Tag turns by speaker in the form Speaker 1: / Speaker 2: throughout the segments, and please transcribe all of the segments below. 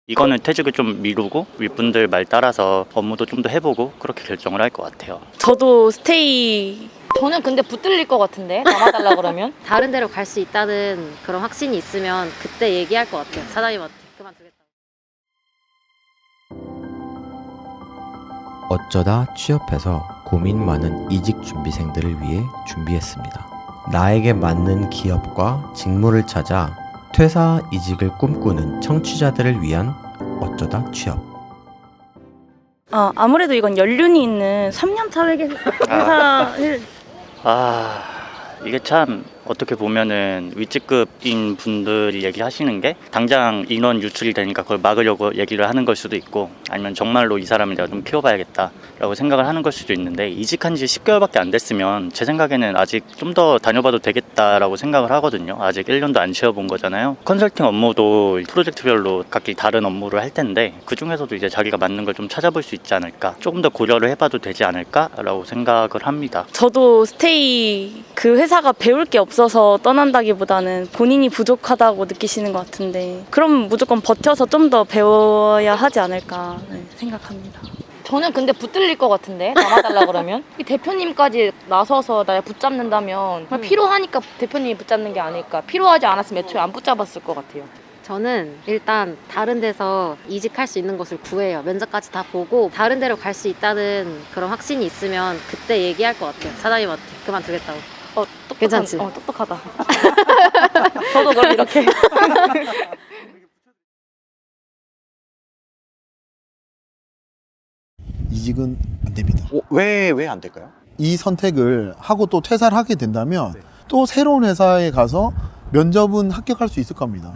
Speaker 1: 이거는 퇴직을 좀 미루고 윗분들 말 따라서 업무도 좀 더 해보고 그렇게 결정을 할 것 같아요.
Speaker 2: 저도 스테이.
Speaker 3: 저는 근데 붙들릴 것 같은데 남아달라 그러면
Speaker 4: 다른 데로 갈 수 있다는 그런 확신이 있으면 그때 얘기할 것 같아요. 사장님한테 그만두겠다고.
Speaker 5: 어쩌다 취업해서 고민 많은 이직 준비생들을 위해 준비했습니다. 나에게 맞는 기업과 직무를 찾아 퇴사 이직을 꿈꾸는 청취자들을 위한 어쩌다 취업.
Speaker 2: 아무래도 이건 연륜이 있는 3년차 회사를
Speaker 1: 이게 참 어떻게 보면은 윗직급인 분들이 얘기하시는 게 당장 인원 유출이 되니까 그걸 막으려고 얘기를 하는 걸 수도 있고, 아니면 정말로 이 사람을 내가 좀 키워봐야겠다라고 생각을 하는 걸 수도 있는데, 이직한 지 10개월밖에 안 됐으면 제 생각에는 아직 좀 더 다녀봐도 되겠다라고 생각을 하거든요. 아직 1년도 안 쉬어본 거잖아요. 컨설팅 업무도 프로젝트별로 각기 다른 업무를 할 텐데 그 중에서도 이제 자기가 맞는 걸 좀 찾아볼 수 있지 않을까, 조금 더 고려를 해봐도 되지 않을까라고 생각을 합니다.
Speaker 2: 저도 스테이 그 회사가 배울 게 없어서 떠난다기보다는 본인이 부족하다고 느끼시는 것 같은데, 그럼 무조건 버텨서 좀 더 배워야 하지 않을까 생각합니다.
Speaker 3: 저는 근데 붙들릴 것 같은데 남아달라 그러면 이 대표님까지 나서서 날 붙잡는다면 필요하니까 대표님이 붙잡는 게 아닐까. 필요하지 않았으면 애초에 안 붙잡았을 것 같아요.
Speaker 4: 저는 일단 다른 데서 이직할 수 있는 곳을 구해요. 면접까지 다 보고 다른 데로 갈 수 있다는 그런 확신이 있으면 그때 얘기할 것 같아요. 사장님한테 그만두겠다고. 괜찮지?
Speaker 3: 똑똑하다. 저도 그럼 이렇게.
Speaker 6: 이직은 안 됩니다.
Speaker 7: 왜 안 될까요?
Speaker 6: 이 선택을 하고 또 퇴사를 하게 된다면 또 새로운 회사에 가서 면접은 합격할 수 있을 겁니다.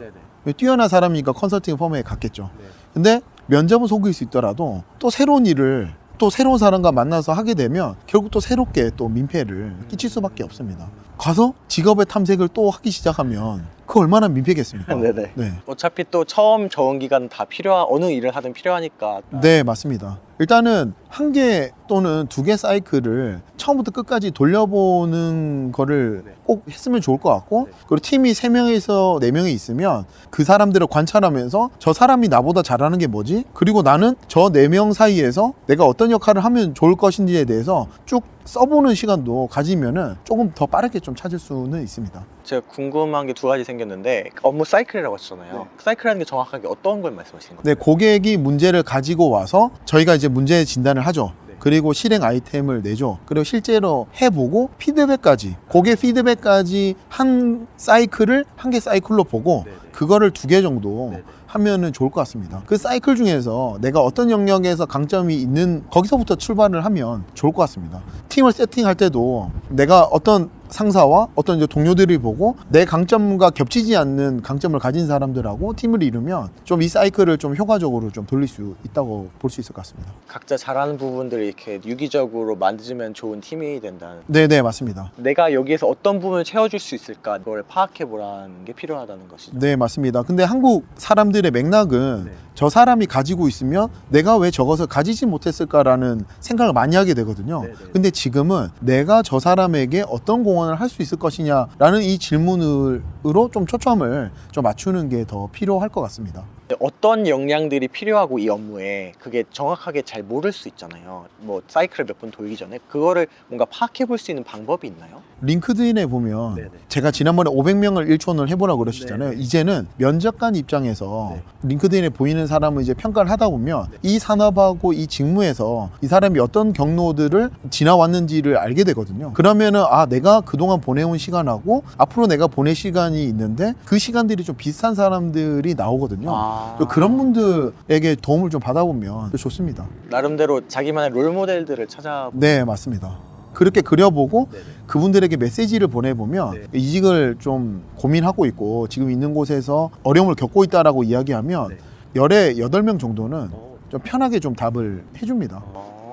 Speaker 6: 뛰어난 사람이니까 컨설팅 펌에 갔겠죠. 근데 면접은 속일 수 있더라도 또 새로운 일을 또 새로운 사람과 만나서 하게 되면 결국 또 새롭게 또 민폐를 끼칠 수밖에 없습니다. 가서 직업의 탐색을 또 하기 시작하면 그 얼마나 민폐겠습니까?
Speaker 7: 네네.
Speaker 6: 네.
Speaker 7: 어차피 또 처음 적응 기간 다 어느 일을 하든 필요하니까.
Speaker 6: 네, 맞습니다. 일단은 한 개 또는 두 개 사이클을 처음부터 끝까지 돌려보는 거를 꼭 했으면 좋을 것 같고, 그리고 팀이 3명에서 4명이 있으면 그 사람들을 관찰하면서 저 사람이 나보다 잘하는 게 뭐지? 그리고 나는 저 4명 사이에서 내가 어떤 역할을 하면 좋을 것인지에 대해서 쭉 써보는 시간도 가지면은 조금 더 빠르게 좀 찾을 수는 있습니다.
Speaker 7: 제가 궁금한 게 2가지 생겼는데, 업무 사이클이라고 하셨잖아요. 사이클이라는 게 정확하게 어떤 걸 말씀하시는 거예요?
Speaker 6: 네, 고객이 문제를 가지고 와서 저희가 이제 문제 진단을 하죠. 그리고 실행 아이템을 내죠. 그리고 실제로 해보고 피드백까지, 고객 피드백까지 한 사이클을 한 개 사이클로 보고 그거를 2개 정도 하면은 좋을 것 같습니다. 그 사이클 중에서 내가 어떤 영역에서 강점이 있는 거기서부터 출발을 하면 좋을 것 같습니다. 팀을 세팅할 때도 내가 어떤 상사와 어떤 이제 동료들이 보고 내 강점과 겹치지 않는 강점을 가진 사람들하고 팀을 이루면 좀 이 사이클을 좀 효과적으로 좀 돌릴 수 있다고 볼 수 있을 것 같습니다.
Speaker 7: 각자 잘하는 부분들을 이렇게 유기적으로 만들면 좋은 팀이 된다는.
Speaker 6: 네, 맞습니다.
Speaker 7: 내가 여기에서 어떤 부분을 채워줄 수 있을까, 그걸 파악해 보라는 게 필요하다는 것이죠.
Speaker 6: 네, 맞습니다. 근데 한국 사람들의 맥락은 저 사람이 가지고 있으면 내가 왜 저것을 가지지 못했을까라는 생각을 많이 하게 되거든요. 근데 지금은 내가 저 사람에게 어떤 공헌을 할 수 있을 것이냐라는 이 질문으로 좀 초점을 좀 맞추는 게 더 필요할 것 같습니다.
Speaker 7: 어떤 역량들이 필요하고 이 업무에 그게 정확하게 잘 모를 수 있잖아요. 뭐 사이클을 몇 번 돌기 전에 그거를 뭔가 파악해 볼 수 있는 방법이 있나요?
Speaker 6: 링크드인에 보면 제가 지난번에 500명을 일촌을 해보라고 그러시잖아요. 이제는 면접관 입장에서 링크드인에 보이는 사람을 이제 평가를 하다 보면 이 산업하고 이 직무에서 이 사람이 어떤 경로들을 지나왔는지를 알게 되거든요. 그러면은 내가 그동안 보내온 시간하고 앞으로 내가 보낼 시간이 있는데 그 시간들이 좀 비슷한 사람들이 나오거든요. 그런 분들에게 도움을 좀 받아보면 좋습니다.
Speaker 7: 나름대로 자기만의 롤모델들을 찾아.
Speaker 6: 네, 맞습니다. 그렇게 그려보고 그분들에게 메시지를 보내보면 이직을 좀 고민하고 있고 지금 있는 곳에서 어려움을 겪고 있다라고 이야기하면 열에 8명 정도는 좀 편하게 좀 답을 해줍니다.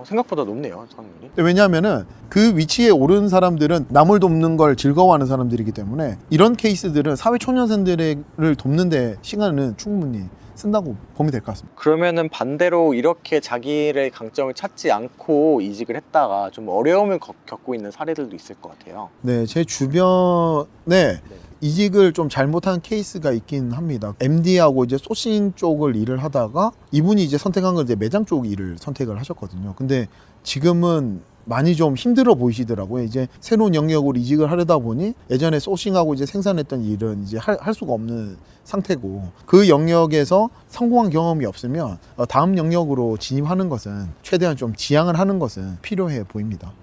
Speaker 7: 생각보다 높네요, 확률이.
Speaker 6: 왜냐하면은 그 위치에 오른 사람들은 남을 돕는 걸 즐거워하는 사람들이기 때문에 이런 케이스들은 사회초년생들을 돕는 데 시간은 충분히 쓴다고 보면 될 것 같습니다.
Speaker 7: 그러면은 반대로 이렇게 자기의 강점을 찾지 않고 이직을 했다가 좀 어려움을 겪고 있는 사례들도 있을 것 같아요.
Speaker 6: 네, 제 주변에 이직을 좀 잘못한 케이스가 있긴 합니다. MD하고 이제 소싱 쪽을 일을 하다가 이분이 이제 선택한 건 이제 매장 쪽 일을 선택을 하셨거든요. 근데 지금은 많이 좀 힘들어 보이시더라고요. 이제 새로운 영역으로 이직을 하려다 보니 예전에 소싱하고 이제 생산했던 일은 이제 할 수가 없는 상태고, 그 영역에서 성공한 경험이 없으면 다음 영역으로 진입하는 것은 최대한 좀 지양을 하는 것은 필요해 보입니다.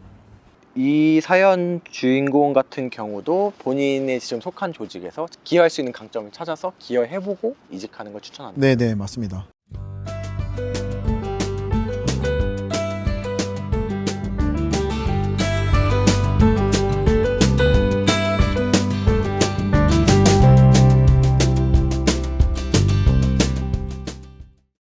Speaker 7: 이 사연 주인공 같은 경우도 본인의 지금 속한 조직에서 기여할 수 있는 강점을 찾아서 기여해보고 이직하는 걸 추천합니다.
Speaker 6: 네네, 맞습니다.